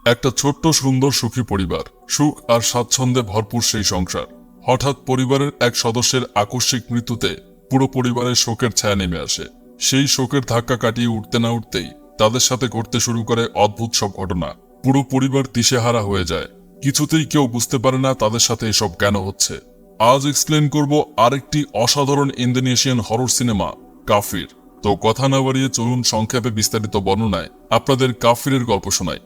একটা ছোট্ট সুন্দর সুখী পরিবার, সুখ আর স্বাচ্ছন্দ্যে ভরপুর সেই সংসার। হঠাৎ পরিবারের এক সদস্যের আকস্মিক মৃত্যুতে পুরো পরিবারের শোকের ছায়া নেমে আসে। সেই শোকের ধাক্কা কাটিয়ে উঠতে না উঠতেই তাদের সাথে ঘটতে শুরু করে অদ্ভুত সব ঘটনা। পুরো পরিবার দিশেহারা হয়ে যায়, কিছুতেই কেউ বুঝতে পারে না তাদের সাথে এসব কেন হচ্ছে। আজ এক্সপ্লেন করব আরেকটি অসাধারণ ইন্দোনেশিয়ান হরর সিনেমা, কাফির। তো কথা না বাড়িয়ে চলুন সংক্ষেপে বিস্তারিত বর্ণনায় আপনাদের কাফিরের গল্প শোনাই।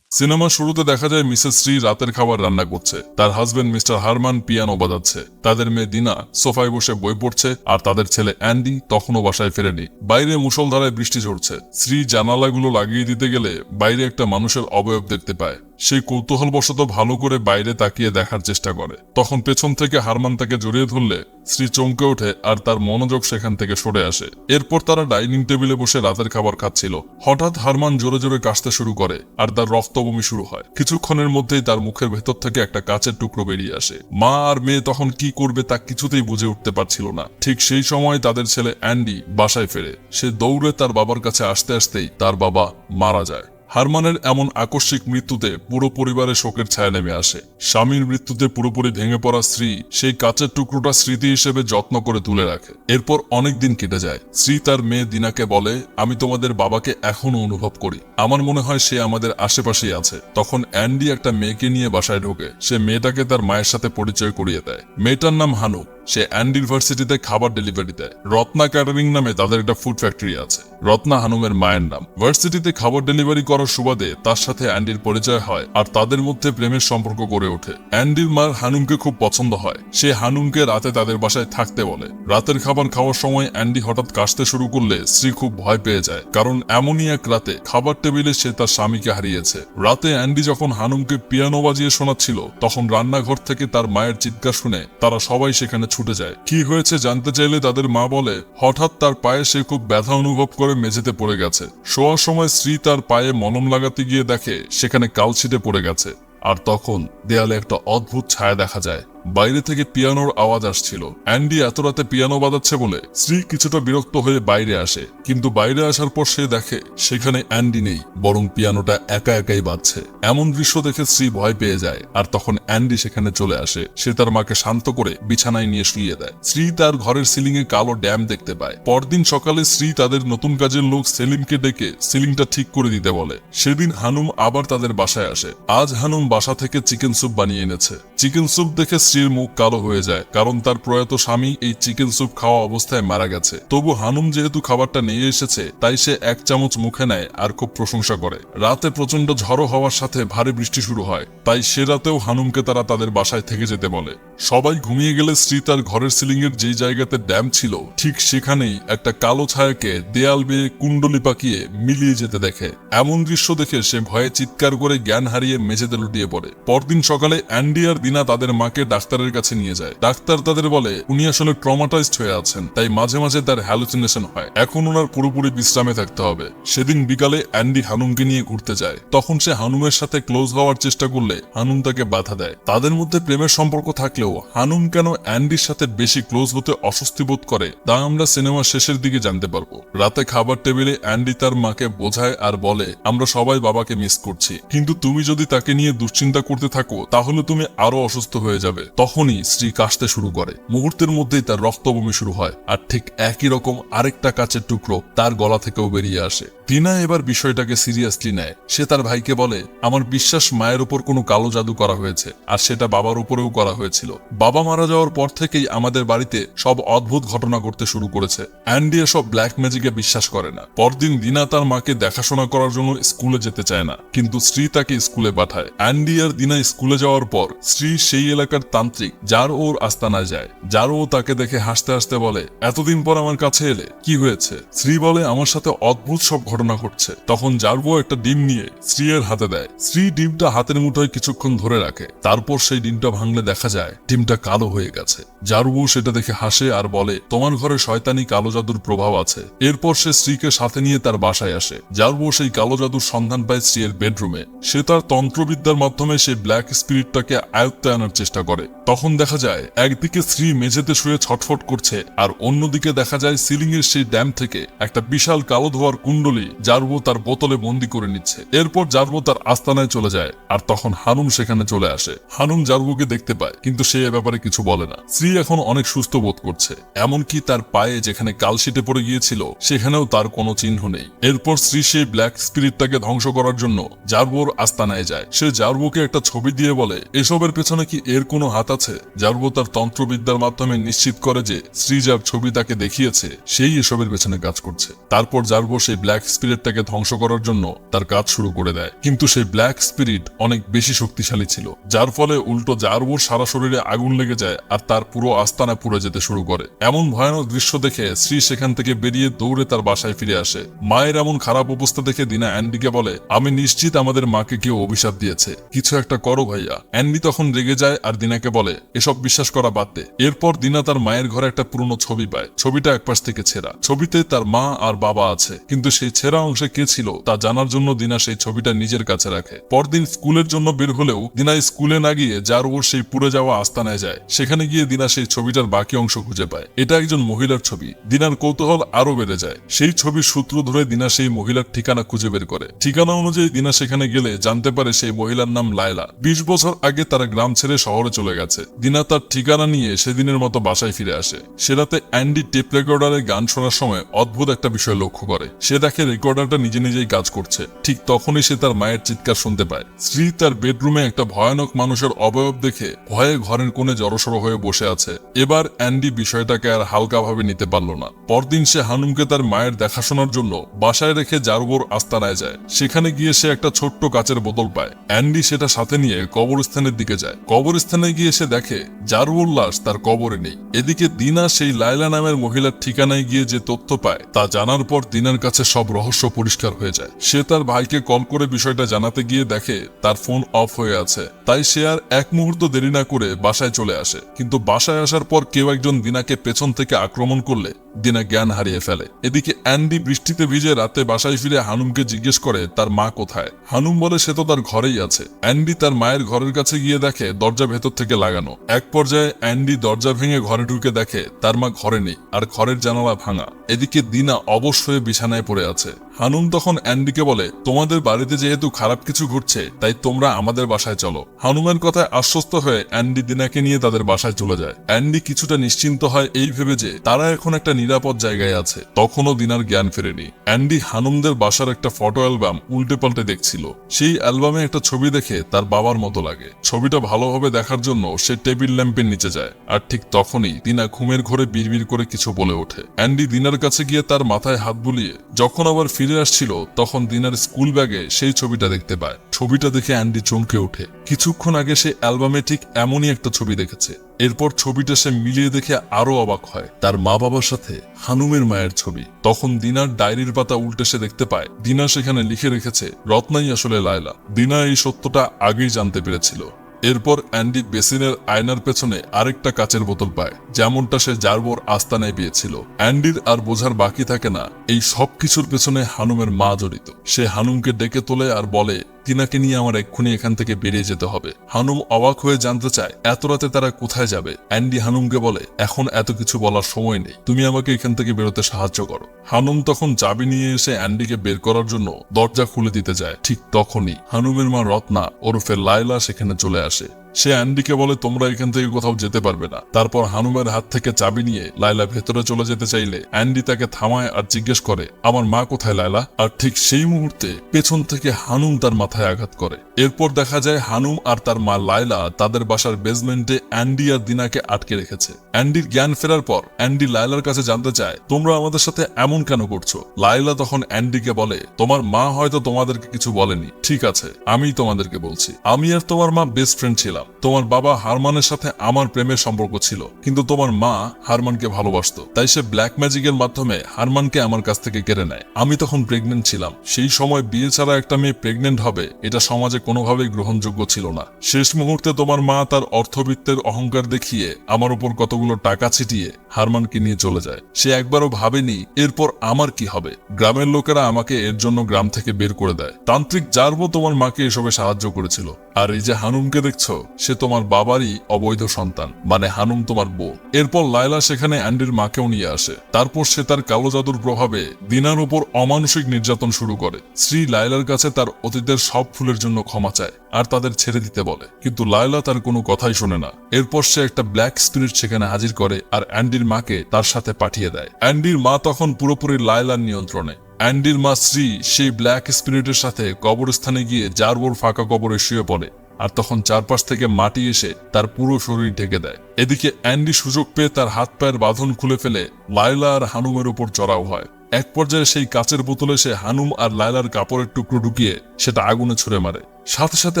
সিনেমা শুরুতে দেখা যায় মিসেস শ্রী রাতের খাবার রান্না করছে, তার হাজবেন্ড মিস্টার হারমান পিয়ানো বাজাচ্ছে, তাদের মেয়ে দিনা সোফায় বসে বই পড়ছে, আর তাদের ছেলে অ্যান্ডি তখনও বাসায় ফেরেনি। বাইরে মুষলধারায় বৃষ্টি ঝরছে। শ্রী জানালাগুলো লাগিয়ে দিতে গেলে বাইরে একটা মানুষের অবয়ব দেখতে পায়। সেই কৌতূহলবশত ভালো করে বাইরে তাকিয়ে দেখার চেষ্টা করে। তখন পেছন থেকে হারমান তাকে জড়িয়ে ধরলে শ্রী চমকে ওঠে আর তার মনোযোগ সেখান থেকে সরে আসে। এরপর তারা ডাইনিং টেবিলে বসে রাতের খাবার খাচ্ছিল। হঠাৎ হারমান জোরে জোরে কাশতে শুরু করে আর তার রক্তবমি শুরু হয়। কিছুক্ষণের মধ্যেই তার মুখের ভেতর থেকে একটা কাচের টুকরো বেরিয়ে আসে। মা আর মেয়ে তখন কি করবে তা কিছুতেই বুঝে উঠতে পারছিল না। ঠিক সেই সময় তাদের ছেলে অ্যান্ডি বাসায় ফেরে। সে দৌড়ে তার বাবার কাছে আসতে আসতেই তার বাবা মারা যায়। হারমানের এমন আকস্মিক মৃত্যুতে পুরো পরিবারের শোকের ছায়া নেমে আসে। স্বামীর মৃত্যুতে পুরোপুরি ভেঙে পড়া স্ত্রী সেই কাচের টুকরোটা স্মৃতি হিসেবে যত্ন করে তুলে রাখে। এরপর অনেক দিন কেটে যায়। স্ত্রী তার মেয়ে দিনাকে বলে, আমি তোমাদের বাবাকে এখনো অনুভব করি, আমার মনে হয় সে আমাদের আশেপাশেই আছে। তখন অ্যান্ডি একটা মেয়েকে নিয়ে বাসায় ঢোকে। সে মেয়েটাকে তার মায়ের সাথে পরিচয় করিয়ে দেয়। মেয়েটার নাম হানু। সে অ্যান্ডির ভার্সিটিতে খাবার ডেলিভারি দেয়। রত্না ক্যাটারিং নামে তাদের একটা ফুড ফ্যাক্টরি আছে। রত্না হানুমের মায়ের নাম। ভার্সিটিতে খাবার ডেলিভারি করার সুবাদে তার সাথে অ্যান্ডির পরিচয় হয় আর তাদের মধ্যে প্রেমের সম্পর্ক গড়ে ওঠে। অ্যান্ডির মার হানুমকে খুব পছন্দ হয়। সে হানুমকে রাতে তাদের বাসায় থাকতে বলে। রাতের খাবার খাওয়ার সময় অ্যান্ডি হঠাৎ কাশতে শুরু করলে স্ত্রী খুব ভয় পেয়ে যায়, কারণ এমনই এক রাতে খাবার টেবিলে সে তার স্বামীকে হারিয়েছে। রাতে অ্যান্ডি যখন হানুমকে পিয়ানো বাজিয়ে শোনাচ্ছিল, তখন রান্নাঘর থেকে তার মায়ের চিৎকার শুনে তারা সবাই সেখানে ছুটে যায়। কি হয়েছে জানতে চাইলে তাদের মা বলে, হঠাৎ তার পায়ে সে খুব ব্যথা অনুভব করে মেঝেতে পড়ে গেছে। শোয়ার সময় স্ত্রী তার পায়ে মলম লাগাতে গিয়ে দেখে সেখানে কালছিটে পড়ে গেছে। আর তখন দেয়ালে একটা অদ্ভুত ছায়া দেখা যায়। বাইরে থেকে পিয়ানোর আওয়াজ আসছিল। অ্যান্ডি এত রাতে পিয়ানো বাজাচ্ছে বলে স্ত্রী কিছুটা বিরক্ত হয়ে বাইরে আসে, কিন্তু বাইরে আসার পর সে দেখে সেখানে অ্যান্ডি নেই, বরং পিয়ানোটা একা একাই বাজছে। এমন দৃশ্য দেখে স্ত্রী ভয় পেয়ে যায়, আর তখন অ্যান্ডি সেখানে চলে আসে। সে তার মাকে শান্ত করে বিছানায় নিয়ে শুইয়ে দেয়। স্ত্রী তার ঘরের সিলিং এ কালো ড্যাম দেখতে পায়। পরদিন সকালে স্ত্রী তাদের নতুন কাজের লোক সেলিমকে ডেকে সিলিংটা ঠিক করে দিতে বলে। সেদিন হানুম আবার তাদের বাসায় আসে। আজ হানুম বাসা থেকে চিকেন স্যুপ বানিয়ে এনেছে। চিকেন স্যুপ দেখে স্ত্রীর মুখ কালো হয়ে যায়, কারণ তার প্রয়াত স্বামী এই চিকেন স্যুপ খাওয়া অবস্থায় মারা গেছে। তবু হানুম যেহেতু খাবারটা নিয়ে এসেছে, তাই সে এক চামচ মুখে নেয় আর খুব প্রশংসা করে। রাতে প্রচন্ড ঝড়ো হওয়ার সাথে ভারী বৃষ্টি শুরু হয়, তাই সে রাতেও হানুমকে তারা তাদের বাসায় থেকে যেতে বলে। সবাই ঘুমিয়ে গেলে স্ত্রী তার ঘরের সিলিং এর যে জায়গাতে ড্যাম ছিল, ঠিক সেখানেই একটা কালো ছায়াকে দেয়াল বেয়ে কুণ্ডলি পাকিয়ে মিলিয়ে যেতে দেখে। এমন দৃশ্য দেখে সে ভয়ে চিৎকার করে জ্ঞান হারিয়ে মেঝেতে লুটিয়ে পড়ে। পরদিন সকালে অ্যান্ডি আর দিনা তাদের মাকে ডাক্তারের কাছে নিয়ে যায়। ডাক্তার তাদের বলে উনি আসলে ট্রমাটাইজড হয়ে আছেন, তাই মাঝে মাঝে তার হ্যালুসিনেশন হয়, এখন ওনার পুরোপুরি বিশ্রামে থাকতে হবে। সেদিন বিকালে অ্যান্ডি হানুমকে নিয়ে ঘুরতে যায়। তখন সে হানুমের সাথে ক্লোজ হওয়ার চেষ্টা করলে হানুম তাকে বাধা দেয়। তাদের মধ্যে প্রেমের সম্পর্ক থাকলেও হানুম কেন অ্যান্ডির সাথে বেশি ক্লোজ হতে অস্বস্তি বোধ করে, তা আমরা সিনেমার শেষের দিকে জানতে পারবো। রাতে খাবার টেবিলে অ্যান্ডি তার মাকে বোঝায় আর বলে, আমরা সবাই বাবাকে মিস করছি, কিন্তু তুমি যদি তাকে নিয়ে দুশ্চিন্তা করতে থাকো তাহলে তুমি আরো অসুস্থ হয়ে যাবে। তখনই স্ত্রী কাশতে শুরু করে। মুহূর্তের মধ্যেই তার রক্তবমি শুরু হয়, আর ঠিক একই রকম আরেকটা কাচের টুকরো তার গলা থেকেও বেরিয়ে আসে। দিনা এবার বিষয়টাকে সিরিয়াসলি নেয়। সে তার ভাইকে বলে, আমার বিশ্বাস মায়ের উপর কোনো কালো জাদু করা হয়েছে, আর সেটা বাবার উপরেও করা হয়েছিল। বাবা মারা যাওয়ার পর থেকেই আমাদের বাড়িতে সব অদ্ভুত ঘটনা ঘটতে শুরু করেছে। অ্যান্ডি এসব ব্ল্যাক ম্যাজিকে বিশ্বাস করে না। পরদিন দিনা তার মাকে দেখাশোনা করার জন্য স্কুলে যেতে চায় না, কিন্তু স্ত্রী তাকে স্কুলে পাঠায়। অ্যান্ডি আর দিনা স্কুলে যাওয়ার পর স্ত্রী সেই এলাকার তান্ত্রিক যার ওর আস্তানায় যায়। যার ও তাকে দেখে হাসতে হাসতে বলে, এতদিন পর আমার কাছে এলে, কি হয়েছে? স্ত্রী বলে, আমার সাথে অদ্ভুত সব ঘটনা ঘটছে। তখন জারবো একটা ডিম নিয়ে স্ত্রীর হাতে দেয়। স্ত্রী ডিমটা হাতের মুঠোয় কিছুক্ষণ ধরে রাখে। তারপর সেই ডিমটা ভাঙলে দেখা যায় ডিমটা কালো হয়ে গেছে। জারবো সেটা দেখে হাসে আর বলে, তোমার ঘরে শয়তানি কালো জাদুর প্রভাব আছে। এরপর সে স্ত্রীকে সাথে নিয়ে তার বাসায় আসে। জারবো সেই কালো জাদুর সন্ধান পায় স্ত্রীর বেডরুমে। সে তার তন্ত্রবিদ্যার মাধ্যমে সেই ব্ল্যাক স্পিরিটটাকে আয়ত্তে আনার চেষ্টা করে। তখন দেখা যায় একদিকে স্ত্রী মেঝেতে শুয়ে ছটফট করছে আর অন্যদিকে দেখা যায় সিলিং এর সেই ড্যাম থেকে একটা বিশাল কালো ধোয়ার কুণ্ডলী জারবো তার বোতলে বন্দি করে নিচ্ছে। এরপর জারবো তার আস্তানায় চলে যায় আর তখন হানুম সেখানে চলে আসে। হানুম জারবোকে দেখতে পায় কিন্তু সে এ ব্যাপারে কিছু বলে না। স্ত্রী এখন অনেক সুস্থ বোধ করছে, এমনকি তার পায়ে যেখানে কালশিটে পড়ে গিয়েছিল সেখানেও তার কোনো চিহ্ন নেই। এরপর স্ত্রী সেই ব্ল্যাক স্পিরিটটাকে ধ্বংস করার জন্য জারবোর আস্তানায় যায়। সে জারবোকে একটা ছবি দিয়ে বলে এসবের পেছনে কি এর কোনো হাত আছে। জারবো তার তন্ত্রবিদ্যার মাধ্যমে নিশ্চিত করে যে স্ত্রী যার ছবি তাকে দেখিয়েছে সেই এসবের পেছনে কাজ করছে। তারপর জারবো সেই ব্ল্যাক স্পিরিটটাকে ধ্বংস করার জন্য তার কাজ শুরু করে দেয়, কিন্তু সেই ব্ল্যাক স্পিরিট অনেক বেশি শক্তিশালী ছিল, যার ফলে উল্টো জারবোর সারা শরীরে আগুন লেগে যায় আর তার পুরো আস্তানা পুড়ে যেতে শুরু করে। এমন ভয়ানক দৃশ্য দেখে স্ত্রী সেখান থেকে বেরিয়ে দৌড়ে তার বাসায় ফিরে আসে। মায়ের এমন খারাপ অবস্থা দেখে দিনা অ্যান্ডিকে বলে আমি নিশ্চিত আমাদের মাকে কেউ অভিশাপ দিয়েছে, কিছু একটা করো ভাইয়া। অ্যান্ডি তখন রেগে যায় আর দিনাকে বলে এসব বিশ্বাস করা বাদ দে। এরপর দিনা তার মায়ের ঘরে একটা পুরনো ছবি পায়। ছবিটা একপাশ থেকে ছেঁড়া, ছবিতে তার মা আর বাবা আছে, কিন্তু সেই ছেঁড়া অংশে কে ছিল তা জানার জন্য দিনা সেই ছবিটা নিজের কাছে রাখে। পরদিন স্কুলের জন্য বের হলেও দিনা স্কুলে না গিয়ে জারবোর সেই পুড়ে যাওয়া আস্তানায় যায়। সেখানে গিয়ে দিনা সেই ছবিটার বাকি অংশ খুঁজে পায়। এটা একজন মহিলার ছবি। দিনার কৌতূহল আরো বেড়ে যায়। সেই ছবির সূত্র ধরে দিনা সেই মহিলার ঠিকানা খুঁজে বের করে। ঠিকানা অনুযায়ী দিনা সেখানে গেলে জানতে পারে সেই মহিলার নাম লায়লা। 20 বছর আগে তারা গ্রাম ছেড়ে শহরে চলে গেছে। দিনা তার ঠিকানা নিয়ে সেদিনের মতো বাসায় ফিরে আসে। সে রাতে অ্যান্ডি টেপ রেকর্ডারে গান শোনার সময় অদ্ভুত একটা বিষয় লক্ষ্য করে। সে দেখে রেকর্ডারটা নিজে নিজেই কাজ করছে। ঠিক তখনই সে তার মায়ের চিৎকার শুনতে পায়। স্ত্রী তার বেডরুমে একটা ভয়ানক মানুষের অবয়ব দেখে ভয়ে ঘরের কোণে জড়সড় হয়ে বসে আছে। এবার অ্যান্ডি বিষয়টাকে আর হালকাভাবে নিতে পারল না। পরদিন সে হানুমকে তার মায়ের দেখাশোনার জন্য বাসায় রেখে জারবোর আস্তানায় যায়। সেখানে গিয়ে সে একটা ছোট্ট কাচের বোতল পায়। অ্যান্ডি সেটা সাথে নিয়ে কবরস্থানের দিকে যায়। কবরস্থানে গিয়ে সে দেখে জারবোর লাশ তার কবরে নেই। এদিকে দিনা সেই লায়লা নামের মহিলার ঠিকানায় গিয়ে যে তথ্য পায় তা জানার পর দিনার কাছে সব রহস্য পরিষ্কার হয়ে যায়। সে তার ভাইকে কল করে বিষয়টা জানাতে গিয়ে দেখে তার ফোন অফ হয়ে আছে। তাই সে আর এক মুহূর্ত দেরি না করে বাসায় চলে আসে। কিন্তু বাসায় আসার পর কেউ একজন দিনাকে পেছন থেকে আক্রমণ করলে দিনা জ্ঞান হারিয়ে ফেলে। এদিকে অ্যান্ডি বৃষ্টিতে ভিজে রাতে বাসায় ফিরে হানুমকে জিজ্ঞেস করে তার মা কোথায়। হানুম বলে সে তো তার ঘরেই আছে। অ্যান্ডি তার মায়ের ঘরের কাছে গিয়ে দেখে দরজা ভেতর থেকে লাগানো। এক পর্যায়ে অ্যান্ডি দরজা ভেঙে ঘরে ঢুকে দেখে তার মা ঘরে নেই আর ঘরের জানালা ভাঙা। এদিকে দিনা অবশ হয়ে বিছানায় পড়ে আছে। হানুম তখন অ্যান্ডিকে বলে তোমাদের বাড়িতে যেহেতু খারাপ কিছু ঘটছে তাই তোমরা আমাদের বাসায় চলো। হানুমের কথায় আশ্বস্ত হয়ে অ্যান্ডি দিনাকে নিয়ে তাদের বাসায় চলে যায়। অ্যান্ডি কিছুটা নিশ্চিন্ত হয় এই ভেবে যে তারা এখন একটা নিরাপদ জায়গায় আছে। তখনও দিনার জ্ঞান ফেরেনি। অ্যান্ডি হানুমদের বাসার একটা ফটো অ্যালবাম উল্টে পাল্টে দেখছিল। সেই অ্যালবামে একটা ছবি দেখে তার বাবার মতো লাগে। ছবিটা ভালোভাবে দেখার জন্য সে টেবিল ল্যাম্পের নিচে যায়। আর ঠিক তখনই দিনা ঘুমের ঘরে বিড়বিড় করে কিছু বলে ওঠে। অ্যান্ডি দিনার কাছে গিয়ে তার মাথায় হাত বুলিয়ে যখন আবার ফিরে আসছিল তখন দিনার স্কুল ব্যাগে সেই ছবিটা দেখতে পায়। ছবিটা দেখে অ্যান্ডি চমকে ওঠে। কিছুক্ষণ আগে সে অ্যালবামে ঠিক এমনই একটা ছবি দেখেছে। এরপর ছবিটা সে মিলিয়ে দেখে আরো অবাক হয়, তার মা বাবার সাথে হানুমের মায়ের ছবি। তখন দিনার ডায়েরির পাতা উল্টে সে দেখতে পায় দিনা সেখানে লিখে রেখেছে রত্নাই আসলে লায়লা। দিনা এই সত্যটা আগেই জানতে পেরেছিল। এরপর অ্যান্ডি বেসিনের আয়নার পেছনে আরেকটা কাচের বোতল পায়, যেমনটা সে জারবোর আস্তানায় পেয়েছিল। অ্যান্ডির আর বোঝার বাকি থাকে না এই সব কিছুর পেছনে হানুমের মা জড়িত। সে হানুমকে ডেকে তোলে আর বলে দিনাকে নিয়ে আমার এক্ষুনি এখান থেকে বেরিয়ে যেতে হবে। হানুম অবাক হয়ে জানতে চায় এত রাতে তারা কোথায় যাবে। অ্যান্ডি হানুমকে বলে এখন এত কিছু বলার সময় নেই, তুমি আমাকে এখান থেকে বেরোতে সাহায্য করো। হানুম তখন চাবি নিয়ে এসে অ্যান্ডিকে বের করার জন্য দরজা খুলে দিতে যায়। ঠিক তখনই হানুমের মা রত্না ওরফে লায়লা সেখানে চলে আসে। সে অ্যান্ডিকে বলে তোমরা এখান থেকে কোথাও যেতে পারবে না। তারপর হানুমের হাত থেকে চাবি নিয়ে লায়লা ভেতরে চলে যেতে চাইলে অ্যান্ডি তাকে থামায় আর জিজ্ঞেস করে আমার মা কোথায় লায়লা। আর ঠিক সেই মুহূর্তে পেছন থেকে হানুম তার মাথায় আঘাত করে। এরপর দেখা যায় হানুম আর তার মা লায়লা তাদের বাসার বেসমেন্টে অ্যান্ডি আর দিনাকে আটকে রেখেছে। অ্যান্ডির জ্ঞান ফেরার পর অ্যান্ডি লায়লার কাছে জানতে চায় তোমরা আমাদের সাথে এমন কেন করছো। লায়লা তখন অ্যান্ডিকে বলে তোমার মা হয়তো তোমাদেরকে কিছু বলেনি, ঠিক আছে আমি তোমাদেরকে বলছি। আমি আর তোমার মা বেস্ট ফ্রেন্ড ছিলাম। তোমার বাবা হারমানের সাথে আমার প্রেমের সম্পর্ক ছিল, কিন্তু তোমার মা হারমানকে ভালোবাসতো। তাই সে ব্ল্যাক ম্যাজিকের মাধ্যমে হারমানকে আমার কাছ থেকে কেড়ে নেয়। আমি তখন প্রেগনেন্ট ছিলাম। সেই সময় বিয়ে ছাড়া একটা মেয়ে প্রেগনেন্ট হবে এটা সমাজে কোনোভাবেই গ্রহণযোগ্য ছিল না। শেষ মুহূর্তে তোমার মা তার অর্থবিত্তের অহংকার দেখিয়ে আমার উপর কতগুলো টাকা ছিটিয়ে হারমানকে নিয়ে চলে যায়। সে একবারও ভাবেনি এরপর আমার কি হবে। গ্রামের লোকেরা আমাকে এর জন্য গ্রাম থেকে বের করে দেয়। তান্ত্রিক জারবো তোমার মাকে এসবে সাহায্য করেছিল। আর এই যে হানুমকে দেখছো সে তোমার বাবারই অবৈধ সন্তান, মানে হানুম তোমার বউ। এরপর লায়লা সেখানে অ্যান্ডির মাকেও নিয়ে আসে। তারপর সে তার কালো জাদুর প্রভাবে দিনার উপর অমানসিক নির্যাতন শুরু করে। স্ত্রী লায়লার কাছে তার অতীতের সব ভুলের জন্য ক্ষমা চায় আর তাদের ছেড়ে দিতে বলে, কিন্তু লায়লা তার কোনো কথাই শোনে না। এরপর সে একটা ব্ল্যাক স্পিরিট সেখানে হাজির করে আর অ্যান্ডির মাকে তার সাথে পাঠিয়ে দেয়। অ্যান্ডির মা তখন পুরোপুরি লায়লার নিয়ন্ত্রণে। অ্যান্ডির মা শ্রী সেই ব্ল্যাক স্পিরিটের সাথে কবরস্থানে গিয়ে জারবোর ফাঁকা কবরে শুয়ে পড়ে, আর তখন চারপাশ থেকে মাটি এসে তার পুরো শরীর ঢেকে দেয়। এদিকে অ্যান্ডি সুযোগ পেয়ে তার হাত পায়ের বাঁধন খুলে ফেলে লায়লা আর হানুমের উপর চড়াও হয়। এক পর্যায়ে সেই কাচের বোতলে সে হানুম আর লায়লার কাপড়ের টুকরো ঢুকিয়ে সেটা আগুনে ছুড়ে মারে। সাথে সাথে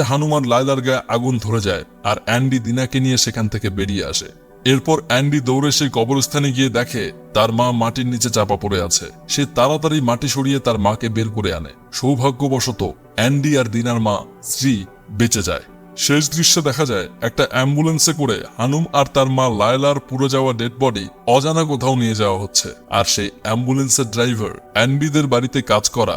হানুম আর লায়লার গায়ে আগুন ধরে যায় আর অ্যান্ডি দিনাকে নিয়ে সেখান থেকে বেরিয়ে আসে। এরপর অ্যান্ডি দৌড়ে সেই কবরস্থানে গিয়ে দেখে তার মা মাটির নিচে চাপা পড়ে আছে। সে তাড়াতাড়ি মাটি সরিয়ে তার মাকে বের করে আনে। সৌভাগ্যবশত অ্যান্ডি আর দিনার মা স্ত্রী বেঁচে যায়। শেষ দৃশ্যে দেখা যায় একটা অ্যাম্বুলেন্সে করে হানুম আর তার মা লায়লার পুড়ে যাওয়া ডেড বডি অজানা কোথাও নিয়ে যাওয়া হচ্ছে, আর সেই অ্যাম্বুলেন্সের ড্রাইভার অ্যান্ডিদের বাড়িতে কাজ করা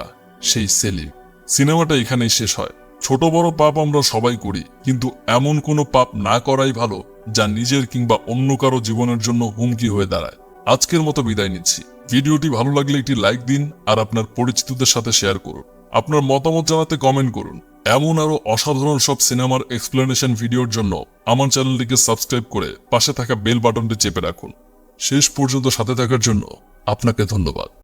সেই সেলিম। সিনেমাটা এখানেই শেষ হয়। ছোট বড় পাপ আমরা সবাই করি, কিন্তু এমন কোনো পাপ না করাই ভালো যা নিজের কিংবা অন্য কারো জীবনের জন্য হুমকি হয়ে দাঁড়ায়। আজকের মতো বিদায় নিচ্ছি। ভিডিওটি ভালো লাগলে একটি লাইক দিন আর আপনার পরিচিতদের সাথে শেয়ার করুন। আপনার মতামত জানাতে কমেন্ট করুন। এমন আরো অসাধারণ সব সিনেমার এক্সপ্লেনেশন ভিডিওর জন্য আমার চ্যানেলটিকে সাবস্ক্রাইব করে পাশে থাকা বেল বাটনটি চেপে রাখুন। শেষ পর্যন্ত সাথে থাকার জন্য আপনাকে ধন্যবাদ।